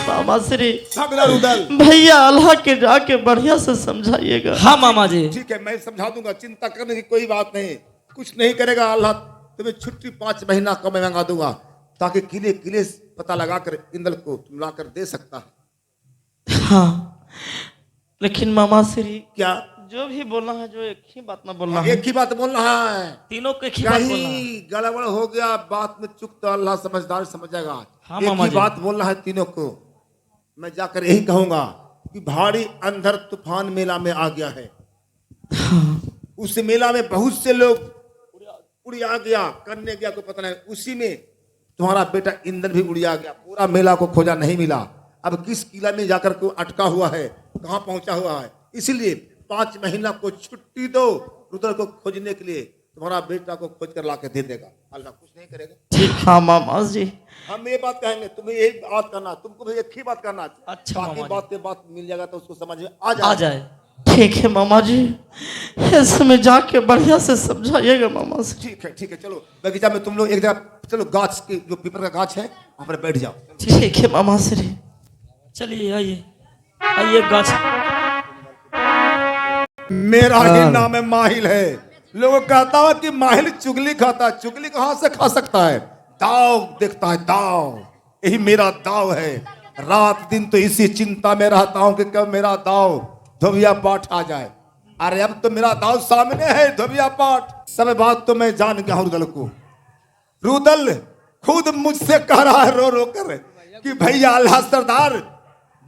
मामा श्री झगड़ा रुदल। भैया अल्लाह के जाके बढ़िया से समझाइएगा। हाँ मामा जी। ठीक है, मैं समझा दूंगा, चिंता करने की कोई बात नहीं। कुछ नहीं करेगा अल्लाह, तुम्हें छुट्टी 5 महीना का मैं मंगा दूंगा, ताकि किले किले पता लगाकर इंदल को तुम लाकर दे सकता है। हाँ लेकिन मामा श्री क्या जो भी बोलना है, जो एक ही बात ना बोलना है, एक ही बात बोल रहा है। तीनों को एक ही बात बोलना है। कहीं गड़बड़ हो गया बात में चुक तो अल्लाह समझदार समझेगा। हाँ, एक मामा ही जी। बात बोलना है तीनों को। मैं जाकर यही कहूंगा कि भारी अंधर तूफान मेला में आ गया है। उस मेला में बहुत से लोग उड़िया गया, करने गया कोई पता नहीं, उसी में तुम्हारा बेटा इंद्र भी उड़िया गया। पूरा मेला को खोजा नहीं मिला। अब किस किला में जाकर को अटका हुआ है, कहाँ पहुंचा हुआ है। इसलिए 5 महीना को छुट्टी दो रुद्र को खोजने के लिए। तुम्हारा बेटा को खोज कर ला के दे देगा, अल्लाह कुछ नहीं करेगा। ठीक। हाँ मामा जी। हम ये बात कहेंगे, तुम्हें यही बात करना, तुमको भी एक ही बात करना। अच्छा बाकी मामा जी। बात मिल जाएगा तो उसको समझ में आ जाए। ठीक है मामा जी, इसमें जाके बढ़िया से समझाइएगा मामा श्री। ठीक है, चलो बगीचा में तुम लोग एक जगह चलो, गाछ की जो पीपल का गाछ है वहां पर बैठ जाओ। ठीक है मामा श्री। चलिए आइए आइए गाछ। मेरा ही नाम है माहिल है। लोगों कहता है कि माहिल चुगली खाता है। चुगली कहां से खा सकता है? दाव देखता है, दाव। यही मेरा दाव है। रात दिन तो इसी चिंता में रहता हूं कि कब मेरा दाव धोबिया पाठ आ जाए। अरे अब तो मेरा दाव सामने है, धोबिया पाठ। सब बात तो मैं जान गया हूं रुदल को। रुदल खुद मुझसे कह रहा है रो रो कर कि भैया अल्लाह सरदार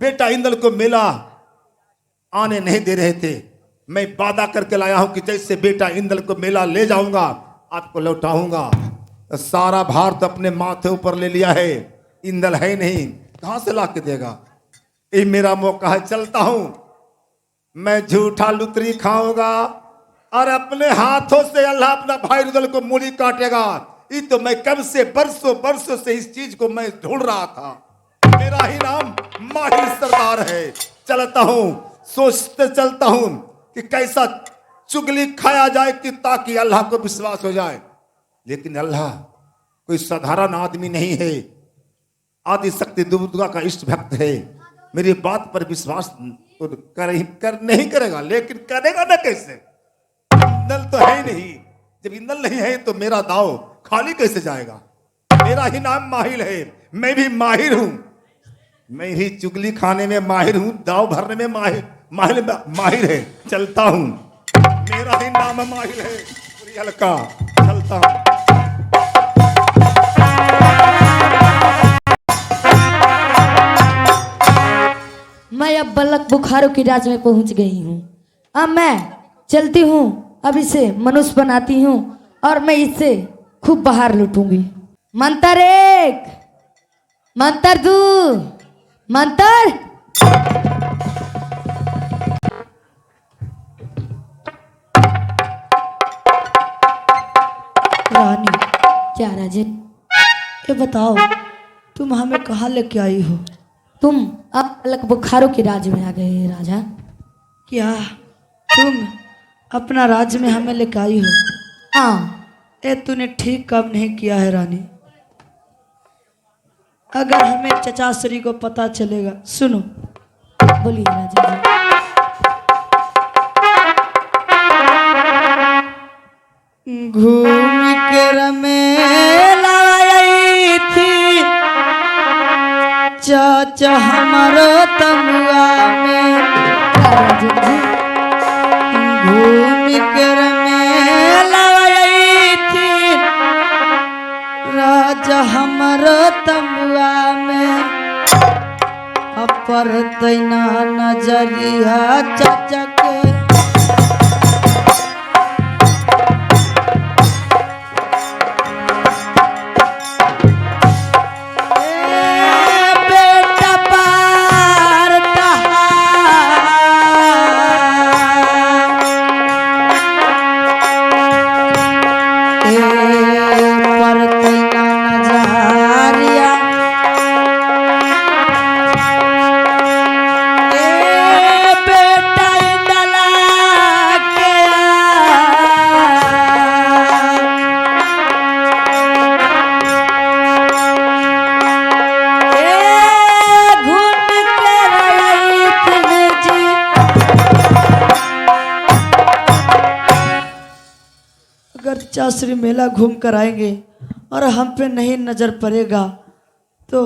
बेटा इंदल को मेला आने नहीं दे रहे थे। मैं वादा करके लाया हूं कि जैसे बेटा इंदल को मेला ले जाऊंगा आपको लौटाऊंगा। तो सारा भार तो अपने माथे ऊपर ले लिया है। इंदल है नहीं, कहां से ला के देगा? ये मेरा मौका है, चलता हूं। मैं झूठा लुतरी खाऊंगा और अपने हाथों से अल्लाह अपना भाई रुदल को मूली काटेगा। ये तो मैं कब से बरसों से इस चीज को मैं ढूंढ रहा था। मेरा ही नाम माहिर सरदार है। चलता हूं, सोचते चलता हूं कि कैसा चुगली खाया जाए कि ताकि अल्लाह को विश्वास हो जाए। लेकिन अल्लाह कोई साधारण आदमी नहीं है। आदि शक्ति दुर्गा का इष्ट भक्त है। मेरी बात पर विश्वास नहीं करेगा, लेकिन करेगा ना कैसे? इंदल तो है नहीं। जब इंदल नहीं है तो मेरा दाव खाली कैसे जाएगा? मेरा ही नाम माहिर है। मैं भी माहिर हूं। मैं ही चुगली खाने में माहिर हूं, दाव भरने में माहिर है। चलता हूं, मेरा ही नाम माहिर है। रियल का चलता हूं। मैं अब बलक बुखारों की राज में पहुंच गई हूँ। अब मैं चलती हूँ, अब इसे मनुष्य बनाती हूँ और मैं इससे खूब बाहर लूटूंगी। मंत्र 1, मंत्र 2, मंत्र। रानी, क्या राजन, ये बताओ तुम हमें कहाँ लेके आई हो? तुम अब अलग बुखारों के राज्य में आ गए राजा। क्या तुम अपना राज्य में हमें लेकर आई हो? हाँ। ए तूने ठीक काम नहीं किया है रानी। अगर हमें चचाश्री को पता चलेगा। सुनो, बोलिए राजा जी। घूम के रमेला आई थी चाचा हमारो तमुआ में। घूम के रमेला आई थी राजा हमारो तमुआ में। अपर तैना नजरिया चाचा के। चचा श्री मेला घूम कर आएंगे और हम पे नहीं नजर पड़ेगा तो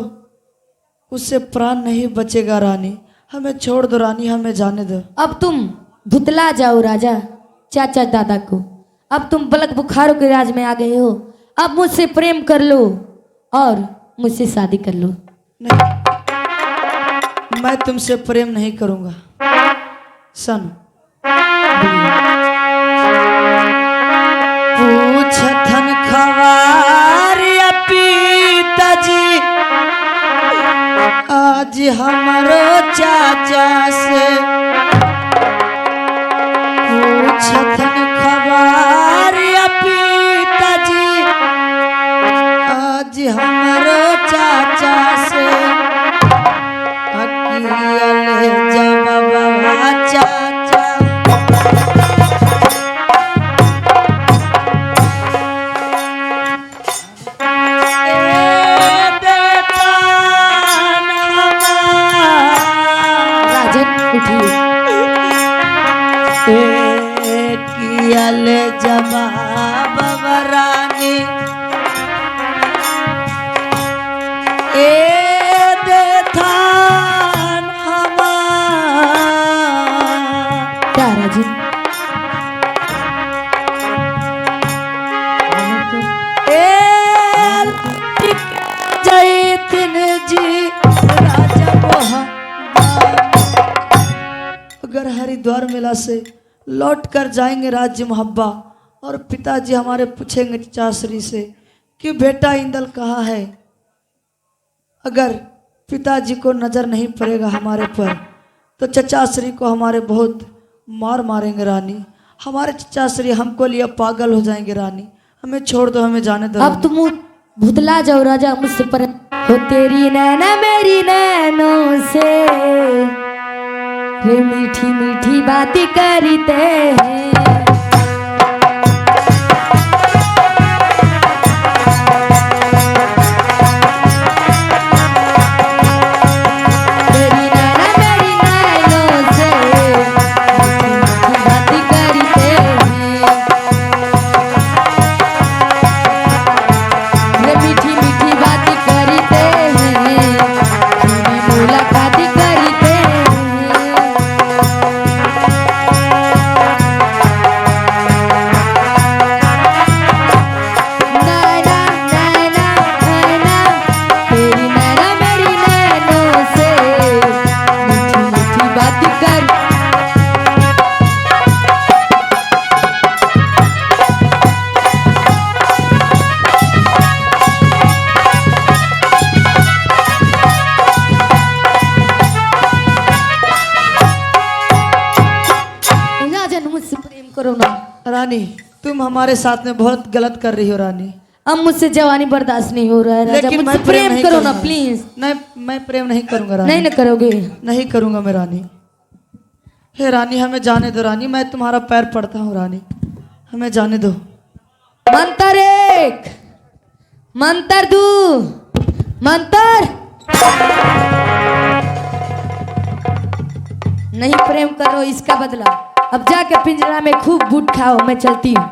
उससे प्राण नहीं बचेगा रानी। हमें छोड़ दो रानी, हमें जाने दो। अब तुम भुतला जाओ राजा चाचा दादा को। अब तुम बलक बुखारों के राज में आ गए हो। अब मुझसे प्रेम कर लो और मुझसे शादी कर लो। नहीं, मैं तुमसे प्रेम नहीं करूंगा। सन पूछथन खवारिया पिताजी आज हमारो चाचा से। पूछथन खवारिया पिताजी आज हमारो चाचा से। अकियल जब बाबा चाचा कियल जवाब रानी देथान तारा जी जयतिन जी राजा अगर हरिद्वार मेला से लौट कर जाएंगे राज्य मुहब्बा और पिताजी हमारे पूछेंगे चाचरी से कि बेटा इंदल कहाँ है। अगर पिताजी को नजर नहीं पड़ेगा हमारे पर तो चचाश्री को हमारे बहुत मार मारेंगे रानी। हमारे चचाश्री हमको लिए पागल हो जाएंगे रानी। हमें छोड़ दो, हमें जाने दो। अब तुम भुतला जाओ राजा मुझसे पर हो। तेरी नैना मेरी नैनों से रे मीठी मीठी बातें करते हैं। तेरी नैना मेरी नैनों से मीठी मीठी बातें करते हैं। रे मीठी मीठी बातें करते हैं। थोड़ी मुलाकात करते हैं। नैना नैना नैना तेरी नैना मेरी नैनों से मीठी मीठी बातें कर। राजन मुझसे प्रेम करो ना। रानी तुम हमारे साथ में बहुत गलत कर रही हो रानी। अब मुझसे जवानी बर्दाश्त नहीं हो रहा है राजा। लेकिन मुझसे मैं प्रेम नहीं करो ना करूंगा। प्लीज। नहीं, मैं प्रेम नहीं करूंगा रानी। नहीं ना करोगे। नहीं करूंगा मैं रानी। हे रानी हमें जाने दो रानी। मैं तुम्हारा पैर पड़ता हूँ रानी, हमें जाने दो। मंतर एक मंतर दो मंतर। नहीं प्रेम करो इसका बदला। अब जाके पिंजरा में खूब बूट खाओ। मैं चलती हूँ।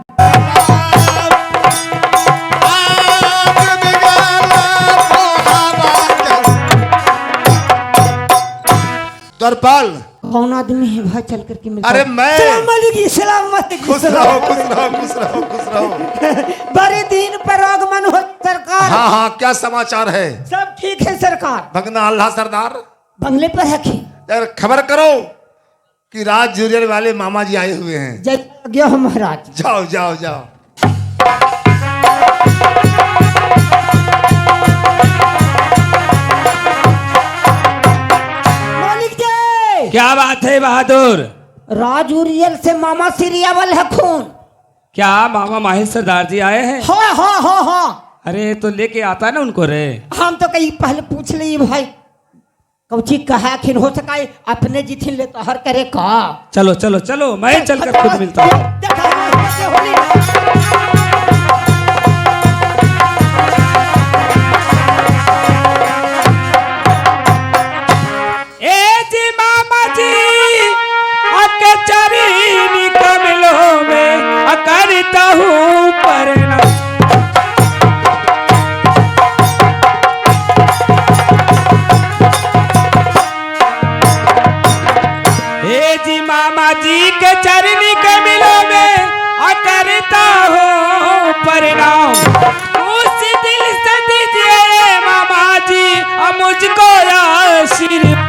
द्वारपाल कौन आदमी है भाई चल करके मिलता अरे मैं सलामत खुश रहो खुश रहो खुश रहो खुश रहो। बड़े दिन पर आगमन हो सरकार। हाँ हाँ क्या समाचार है? सब ठीक है सरकार। भगना अल्लाह सरदार बंगले पर है कि यार खबर करो कि राज जुरियर वाले मामा जी आए हुए हैं। जय गया हो महाराज। जाओ जाओ जाओ। मालिक जय। क्या बात है बहादुर? राज उरियल से मामा सिरियावल है खून। क्या मामा माहिर सरदार जी आए हैं? हाँ हाँ हाँ हाँ। अरे तो लेके आता ना उनको रे। हम तो कहीं पहले पूछ ली भाई कौची कहा खिन हो सका अपने जिथिन ले तो हर करे का। चलो चलो चलो मैं चल कर खुद मिलता हूँ। देखा कैसे होली। ए जी मामा जी अके चरी कमलों में करता हूँ पर मामा जी के चरनी के मिलो में करता हो परिणाम। उस दिल से दीजिए मामा जी मुझको आशीर्वाद।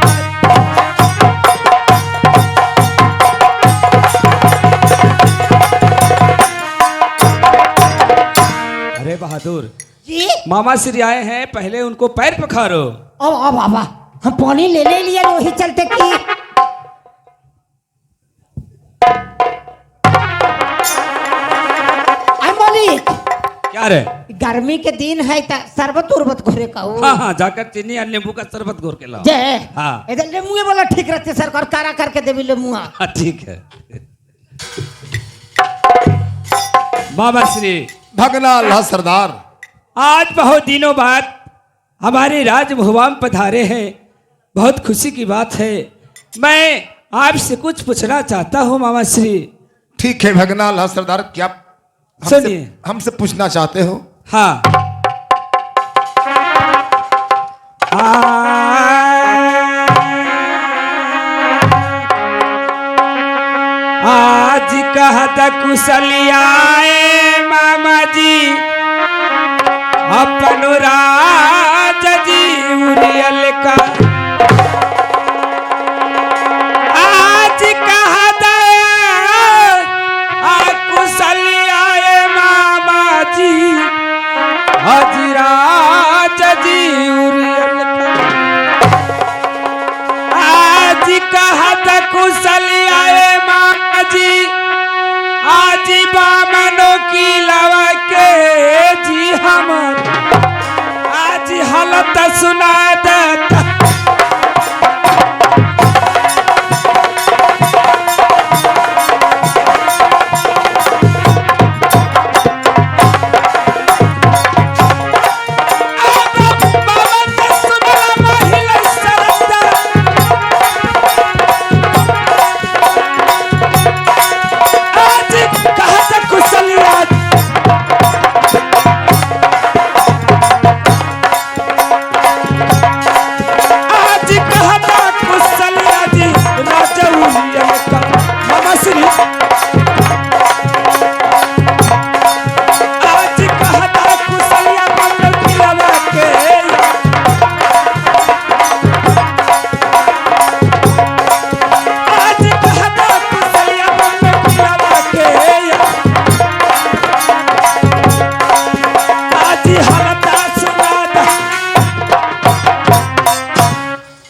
अरे बहादुर जी मामा श्री आए हैं, पहले उनको पैर पखारो। अब बाबा हम पानी ले लिए वही चलते की। मालिक क्या रे? गर्मी के दिन है तो शरबत उर्बत घोरे का वो। हाँ हाँ, जाकर चीनी और नींबू का शरबत घोर के लाओ। जय हाँ इधर लेमुए वाला ठीक रहते सरकार कारा करके देवी लेमुआ। हाँ ठीक है। मामा श्री भगना अल्लाह सरदार, आज बहुत दिनों बाद हमारे राजभवन में पधारे हैं, बहुत खुशी की बात है। मैं आपसे कुछ पूछना चाहता हूँ मामा श्री। ठीक है भगना अल्लाह सरदार, क्या सुनिए। हमसे पूछना चाहते हो? हाँ आज कहता कुशलियाए मामा जी अपन राज जी उड़ियल का। आज कहता कुशलियाए मामा जी आज राज जी उड़ियल का। आज कहता कुशलियाए मामा जी आज बामनो की लवा के जी हमर आज हालत सुना देता।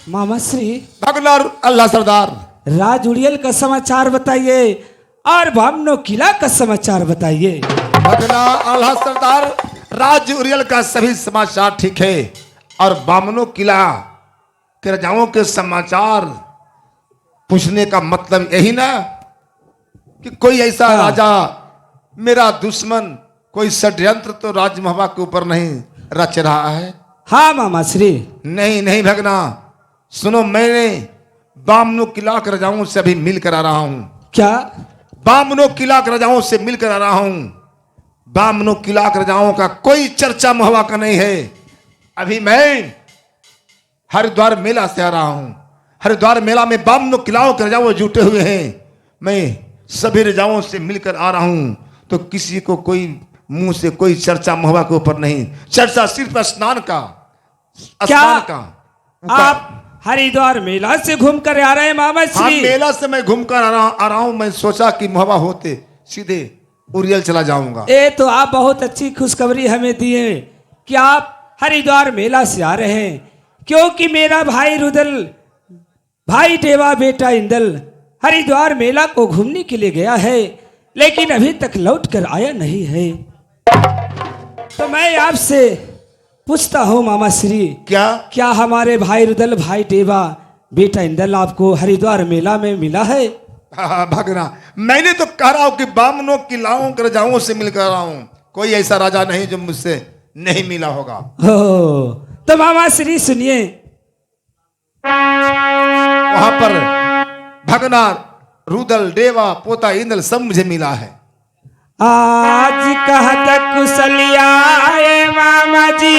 मामा श्री भगना अल्लाह सरदार, राज उड़ियल का समाचार बताइए और भामनो किला का समाचार बताइए। भगना अल्लाह सरदार, राज उरियल का सभी समाचार ठीक है और बामनो किला के राजाओं के समाचार पूछने का मतलब यही ना कि कोई ऐसा हाँ। राजा मेरा दुश्मन कोई षड्यंत्र तो राजमहवा के ऊपर नहीं रच रहा है। हाँ मामा श्री। नहीं नहीं भगना, सुनो, मैंने बामनो किला के राजाओं से अभी मिलकर आ रहा हूं। क्या? बामनो किला के राजाओं से मिलकर आ रहा हूं। बामनो किला के राजाओं का कोई चर्चा महवा का नहीं है। अभी मैं हरिद्वार मेला से आ रहा हूं। हरिद्वार मेला में बामनो किलाओं के राजाओं जुटे हुए हैं। मैं सभी राजाओं से मिलकर आ रहा हूं, तो किसी को कोई मुंह से कोई चर्चा महवा के ऊपर नहीं। चर्चा सिर्फ स्नान का, स्नान का। आप हरिद्वार मेला से घूम कर आ रहे हैं मामा हाँ, श्री? मेला से मैं घूमकर आ रहा हूं। मैं सोचा कि महवा होते सीधे उरियल चला जाऊंगा। ये तो आप बहुत अच्छी खुशखबरी हमें दिए कि आप हरिद्वार मेला से आ रहे हैं, क्योंकि मेरा भाई रुदल, भाई देवा बेटा इंदल हरिद्वार मेला को घूमने के लिए गया है, लेकिन अभी तक लौट कर आया नहीं है। तो मैं आपसे पूछता हूँ मामा श्री, क्या हमारे भाई रुदल, भाई देवा बेटा इंदल आपको हरिद्वार मेला में मिला है? हाँ भगना, मैंने तो कह रहा हूं कि बामनों किलाओं के राजाओं से मिलकर रहा हूं। कोई ऐसा राजा नहीं जो मुझसे नहीं मिला होगा। हो तो मामा श्री सुनिए। वहां पर भगना, रुदल, देवा, पोता, इंदल सब मुझे मिला है। आज कहत कुशलिया मामा जी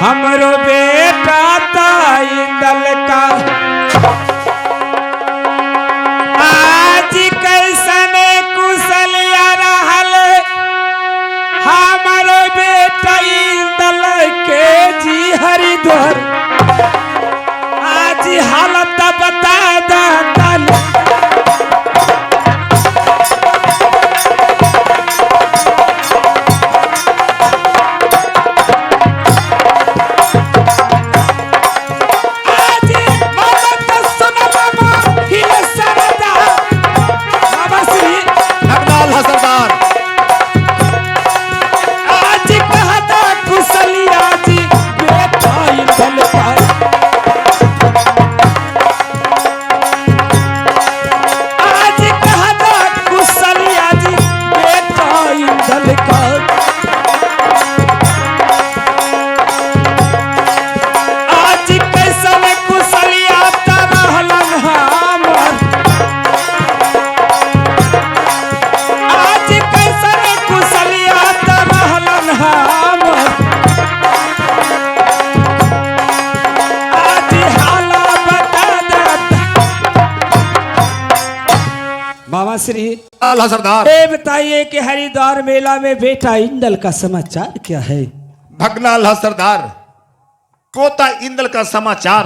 हमरो बेटा ता इंदल का। श्री आला सरदार। ये बताइए कि हरिद्वार मेला में बेटा इंदल का समाचार क्या है? भगना अल्लाह सरदार, पोता इंदल का समाचार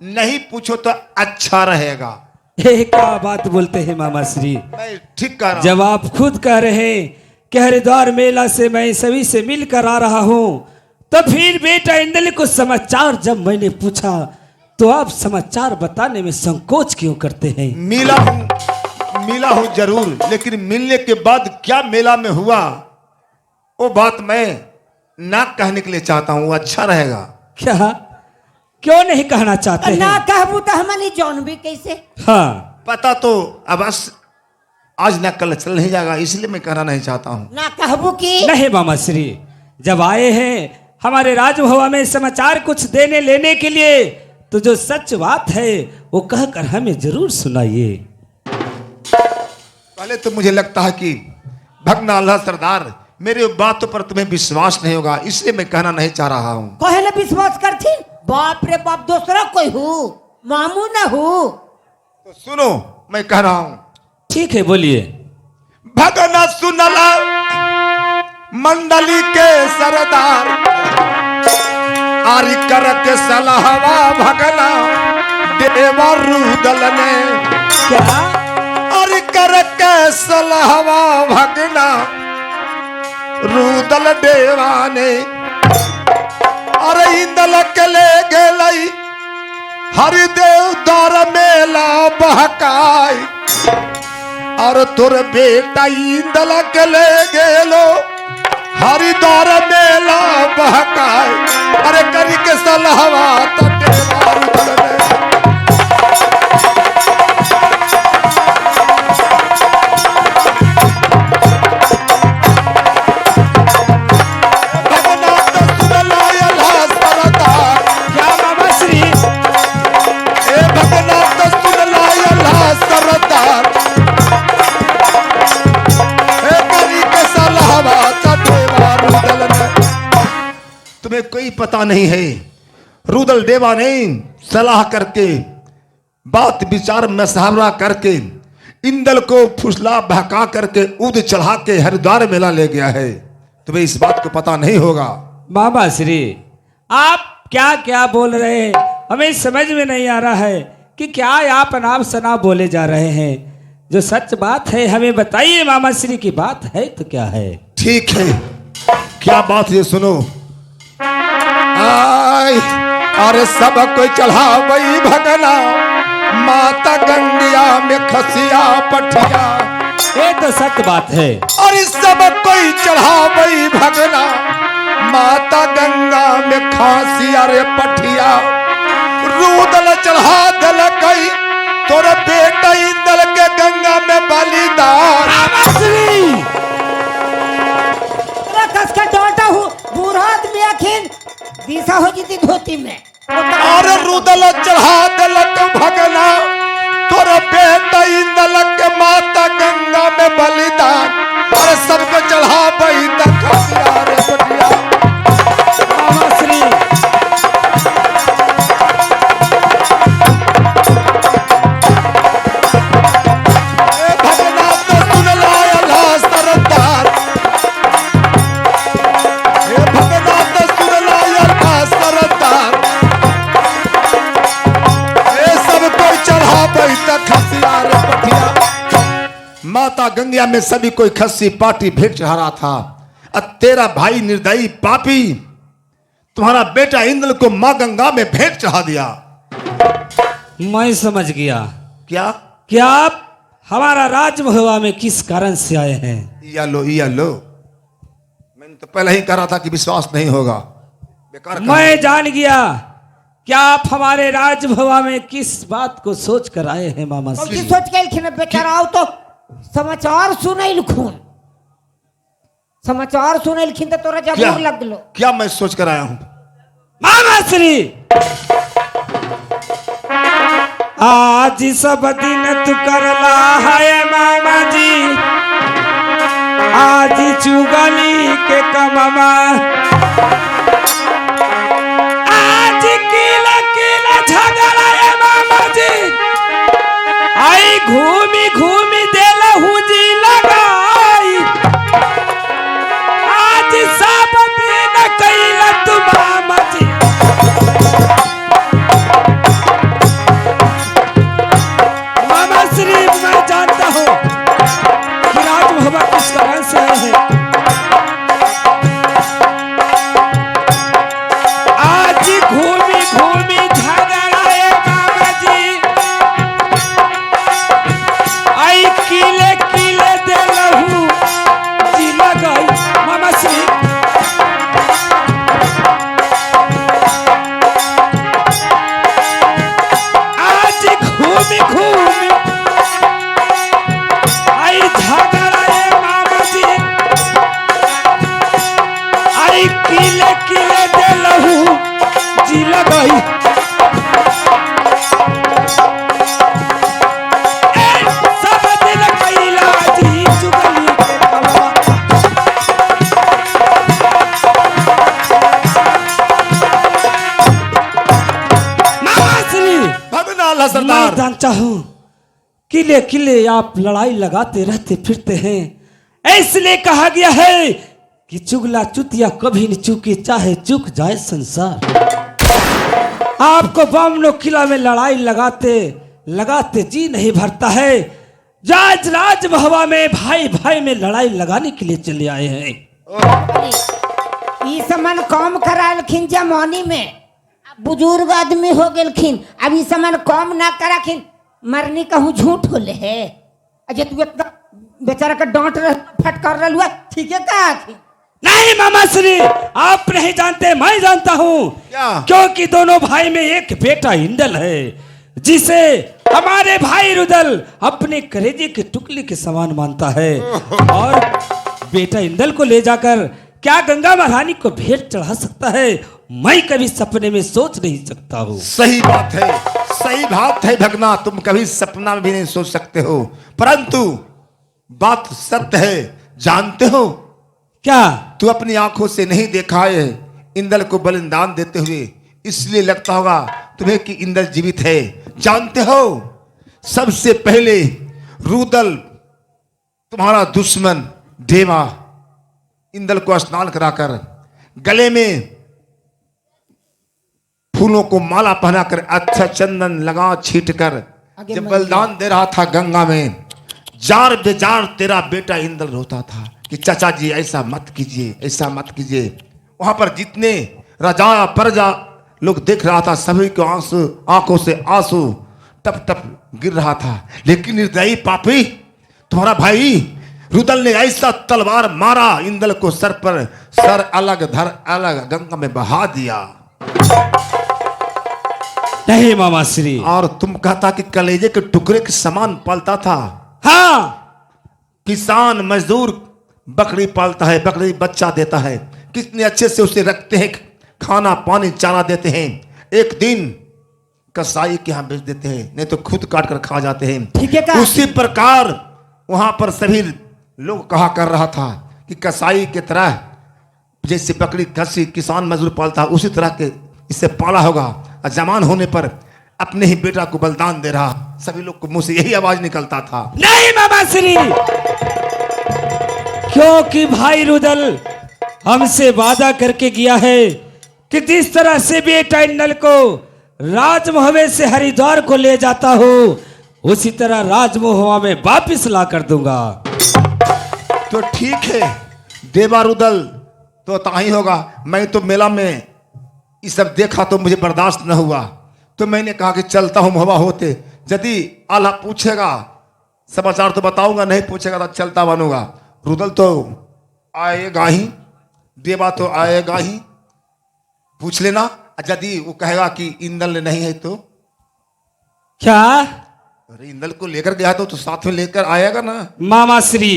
नहीं पूछो तो अच्छा रहेगा। ये क्या बात बोलते हैं मामा श्री? मैं ठीक कह रहा हूं। जब आप खुद कह रहे हैं कि हरिद्वार मेला से मैं सभी से मिलकर आ रहा हूं, तो फिर बेटा इंदल को समाचार जब मैंने पूछा तो आप समाचार बताने में संकोच क्यों करते हैं? मिला हूं जरूर, लेकिन मिलने के बाद क्या मेला में हुआ वो बात मैं ना कहने के लिए चाहता हूं, अच्छा रहेगा। क्या क्यों नहीं कहना चाहते ना हैं? कहबू तो हमनी जौन भी कैसे। हाँ, पता तो अब आज ना कल चल नहीं जाएगा, इसलिए मैं कहना नहीं चाहता हूं। ना कहबू की नहीं मामा श्री, जब आए हैं हमारे राजभवन में समाचार कुछ देने लेने के लिए, तो जो सच बात है वो कहकर हमें जरूर सुनाइए। पहले तो मुझे लगता है कि भगना अल्लाह सरदार मेरे बातों पर तुम्हें विश्वास नहीं होगा, इसलिए मैं कहना नहीं चाह रहा हूं। कहले विश्वास करती, बाप रे बाप दूसरा कोई हो, मामू न हो। तो सुनो, मैं कह रहा हूं। ठीक है, बोलिए। भगना सुनला मंडली के सरदार, आरी कर के सलाहवा भगना देवा रुदल ने। क्या? आरी कर के सलाहवा भगना रुदल देवा ने। अरे इंदल के ले गेलई हरिदेव दर मेला बहकाई, और तोर बेटा इंदल के ले गेलो हरिद्वार मेला बहकाई। अरे करी के सलाहवा तटे मारू दल ने। तुम्हें कोई पता नहीं है, रुदल देवा ने सलाह करके बात विचार मशवरा करके इंदल को फुसला बहका करके ऊद चढ़ा के हरिद्वार मेला ले गया है। तुम्हें इस बात को पता नहीं होगा। मामा श्री, आप क्या क्या बोल रहे हैं? हमें समझ में नहीं आ रहा है कि क्या आप अनाप शनाप बोले जा रहे हैं। जो सच बात है हमें बताइए मामा श्री, की बात है तो क्या है? ठीक है, क्या बात ये सुनो। आय अरे सब कोई चढ़ा वही भगना माता गंगिया में खसिया पठिया। ये तो सच बात है। और सब कोई चढ़ा वही भगना माता गंगा में खासिया रे पठिया। रूदल चढ़ा दल कई तोर बेटा इंदल के गंगा में बलिदान। कस के डांटा हूँ, बूढ़ा आदमी आखिर दिशा हो जीती धोती में। और रुदल चढ़ा दलक भगना तोर बेटा इंदल के माता गंगा में बलिदान। और सबको चढ़ा बही तक रे बटिया। मामा श्री, भगना तो सुन लाया सरदार, भगना तो सुन लाया सरदार। सब कोई चढ़ा बही तक खसिया रे बटिया। माता गंगा में सभी कोई खस्सी पार्टी भेंट चढ़ा रहा था। और तेरा भाई निर्दयी पापी तुम्हारा बेटा इंद्र को मां गंगा में भेंट चढ़ा दिया। मैं समझ गया। क्या? क्या आप हमारा राजभवन में किस कारण से आए हैं? या लो। मैंने तो पहले ही कह रहा था कि विश्वास नहीं होगा, बेकार मैं जान गया क्या आप हमारे राजभवन में किस बात को सोच कर आए हैं मामा श्री। की सोच के लिखने बेचारा आओ तो समाचार सुने लिखून, समाचार सुने लिखिन तो तोरा जरूर लग लो। क्या मैं सोच कर आया हूं? मामा श्री, आज सब दिन तू करला है मामा जी, आज चुगली के कममा, आज किला किला झगड़ा है मामा जी, आई घूमी घूमी देला हूँ अल्लाह मैं सरदार। जानता हूँ किले किले आप लड़ाई लगाते रहते फिरते हैं, इसलिए कहा गया है कि चुगला चुतिया कभी नहीं चूके, चाहे चूक जाए संसार। आपको बामनो किला में लड़ाई लगाते लगाते जी नहीं भरता है। राज राज महवा में भाई भाई में लड़ाई लगाने के लिए चले आए हैं। ई समन कम करालखिन जमानी में, बुजुर्ग आदमी हो गेलखिन, अब ई समन कम ना कराखिन, मरनी कहूँ झूठ होले है। अजय तू इतना बेचारा का डांट फटकार रहा हुआ, ठीक है कहा? नहीं मामा श्री, आप नहीं जानते, मैं जानता हूँ। क्या? क्योंकि दोनों भाई में एक बेटा इंदल है, जिसे हमारे भाई रुदल अपने कलेजे के टुकड़े के समान मानता है। और बेटा इंदल को ले जाकर क्या गंगा महारानी को भेंट चढ़ा सकता है, मैं कभी सपने में सोच नहीं सकता हूँ। सही बात है, सही बात है भगना, तुम कभी सपना में भी नहीं सोच सकते हो, परंतु बात सत्य है। जानते हो क्या? तू अपनी आंखों से नहीं देखा है इंदल को बलिदान देते हुए, इसलिए लगता होगा तुम्हें कि इंदल जीवित है। जानते हो सबसे पहले रुदल तुम्हारा दुश्मन देवा इंदल को स्नान कराकर गले में फूलों को माला पहनाकर अच्छा चंदन लगा छीट कर जब बलिदान दे रहा था गंगा में, जार बेजार तेरा बेटा इंदल रोता था कि चाचा जी ऐसा मत कीजिए, ऐसा मत कीजिए। वहां पर जितने राजा प्रजा लोग देख रहा था, सभी को आंसू आंखों से आंसू टप टप गिर रहा था। लेकिन निर्दयी पापी तुम्हारा भाई रुदल ने ऐसा तलवार मारा इंदल को, सर पर सर अलग धर अलग गंगा में बहा दिया। नहीं मामा श्री। और तुम कहता कि कलेजे के टुकड़े के समान पालता था। हाँ, किसान मजदूर बकरी पालता है, बकरी बच्चा देता है, कितने अच्छे से उसे रखते हैं, खाना पानी चारा देते हैं। एक दिन कसाई के यहाँ बेच देते हैं, नहीं तो खुद काट कर खा जाते हैं। ठीक है का? उसी प्रकार वहां पर सभी लोग कहा कर रहा था कि कसाई की तरह जैसे बकरी खसी किसान मजदूर पालता, उसी तरह के इससे पाला होगा। और जवान होने पर अपने ही बेटा को बलिदान दे रहा। सभी लोग को मुंह से यही आवाज निकलता था। नहीं मामा श्री, क्योंकि भाई रुदल हमसे वादा करके गया है कि जिस तरह से बेटा इंदल को राजमहल से हरिद्वार को ले जाता हो, उसी तरह राजमहल में वापिस ला कर दूंगा। तो ठीक है देवा रुदल, तो ताही होगा। मैं तो मेला में ये सब देखा तो मुझे बर्दाश्त न हुआ, तो मैंने कहा कि चलता हूँ हवा होते। यदि आला पूछेगा समाचार तो बताऊंगा, नहीं पूछेगा तो चलता बनूंगा। रुदल तो आएगा ही, देवा तो आएगा ही, पूछ लेना। यदि वो कहेगा कि इंदल नहीं है तो क्या? अरे इंदल को लेकर गया तो साथ में लेकर आएगा ना। मामा श्री,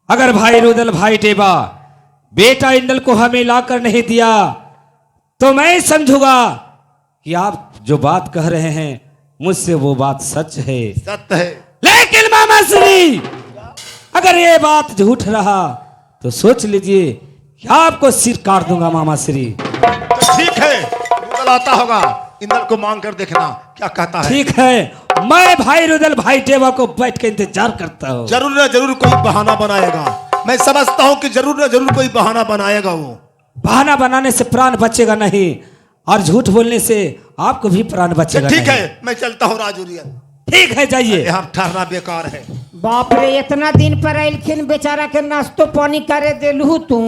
अगर भाई रुदल भाई देवा बेटा इंदल को हमें लाकर नहीं दिया तो मैं समझूंगा कि आप जो बात कह रहे हैं मुझसे वो बात सच है। सत्य है। लेकिन मामा श्री, अगर ये बात झूठ रहा तो सोच लीजिए कि आपको सिर काट दूंगा मामा श्री। तो ठीक है, रुदल आता होगा, इंदल को मांग कर देखना क्या कहता है। ठीक है, मैं भाई रुदल भाई देवा को बैठ के इंतजार करता हूँ। जरूर न जरूर कोई बहाना बनाएगा। मैं समझता हूँ कि जरूर न जरूर कोई बहाना बनाएगा वो। बहाना बनाने से प्राण बचेगा नहीं, और झूठ बोलने से आपको भी प्राण बचेगा ठीक नहीं। है, मैं चलता हूँ राजूरिया। ठीक है, जाइए। यहाँ ठहरना बेकार है। बाप रे, इतना दिन पर अलिखिन बेचारा के नाश्तो पानी करे देलू, तू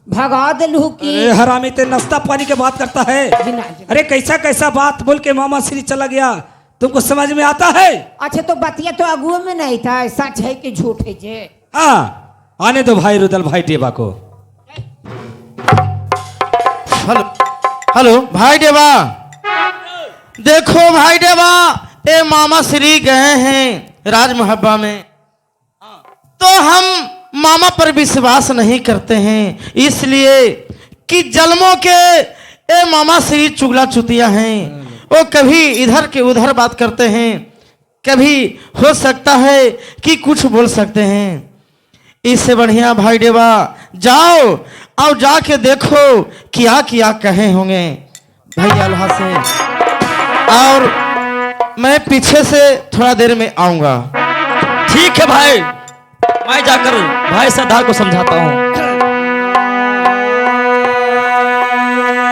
भगा देलू की। अरे हरामी, ते नाश्ता पानी के बात करता है। अरे कैसा कैसा बात बोल के मामा श्री चला गया, तुमको समझ में आता है? अच्छा तो बतिया तो अगुए में नहीं था, सच है कि झूठ है जे? हाँ, आने दो भाई रुदल भाई देवा को। हेलो हेलो भाई देवा, देखो भाई देवा, ए मामा श्री गए हैं राजमहब्बा में, तो हम मामा पर विश्वास नहीं करते हैं, इसलिए कि जन्मों के ए मामा श्री चुगला चुतिया हैं। वो कभी इधर के उधर बात करते हैं, कभी हो सकता है कि कुछ बोल सकते हैं। इससे बढ़िया भाई देवा जाओ और जाके देखो क्या क्या कहे होंगे भैया अल्लाह से। और मैं पीछे से थोड़ा देर में आऊंगा। ठीक है भाई, मैं जाकर भाई सरदार को समझाता हूँ।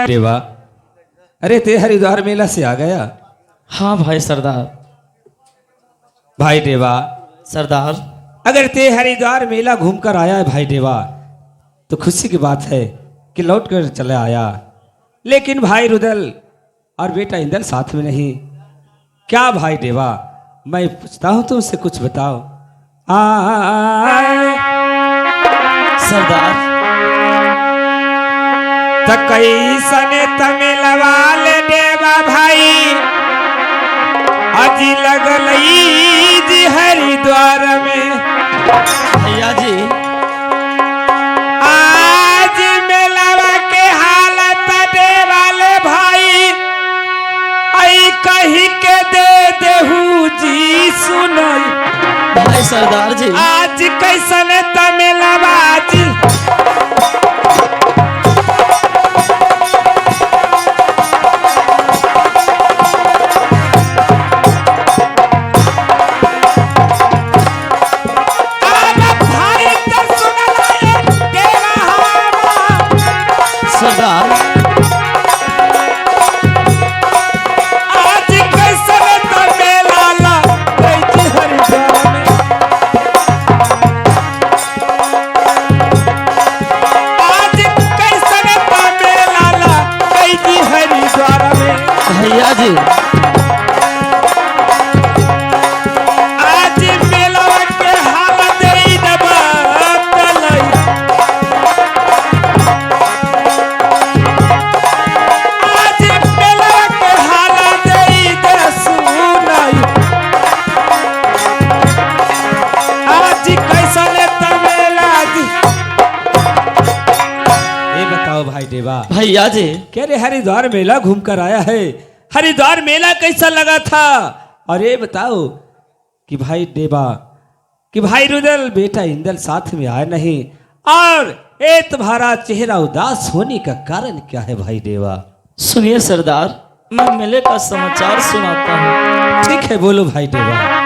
देवा, अरे ते हरिद्वार मेला से आ गया? हाँ भाई सरदार। भाई देवा, सरदार, अगर ते हरिद्वार मेला घूम कर आया है भाई देवा, तो खुशी की बात है कि लौट कर चला आया। लेकिन भाई रुदल और बेटा इंदल साथ में नहीं। क्या भाई देवा, मैं पूछता हूं तुमसे, कुछ बताओ। सरदार, कैसने तमिल वाले देवा भाई अजी लगल जी हरिद्वार में। भैया जी, आज मेलावा के हालत देवाले भाई आई कही के दे देहू जी सुनई। भाई सरदार जी, आज कैसने तमिलवा जी सरदार, आज कैसने तमिलाला जी हरिद्वार में। आज कैसने तमिलाला जी हरिद्वार में। भैया जी, आज मेलवा के हालत ई दबा तलई। आज मेलवा के हालत ई दे सुनई। आज कैसने तमिला जी। ये बताओ भाई देवा, भैया जी, कह रहे हरिद्वार मेला घूम कर आया है, हरिद्वार मेला कैसा लगा था? और ये बताओ कि भाई देवा, कि भाई रुदल बेटा इंदल साथ में आए नहीं, और ये तुम्हारा चेहरा उदास होने का कारण क्या है भाई देवा? सुनिए सरदार, मैं मेले का समाचार सुनाता हूँ। ठीक है, बोलो भाई देवा।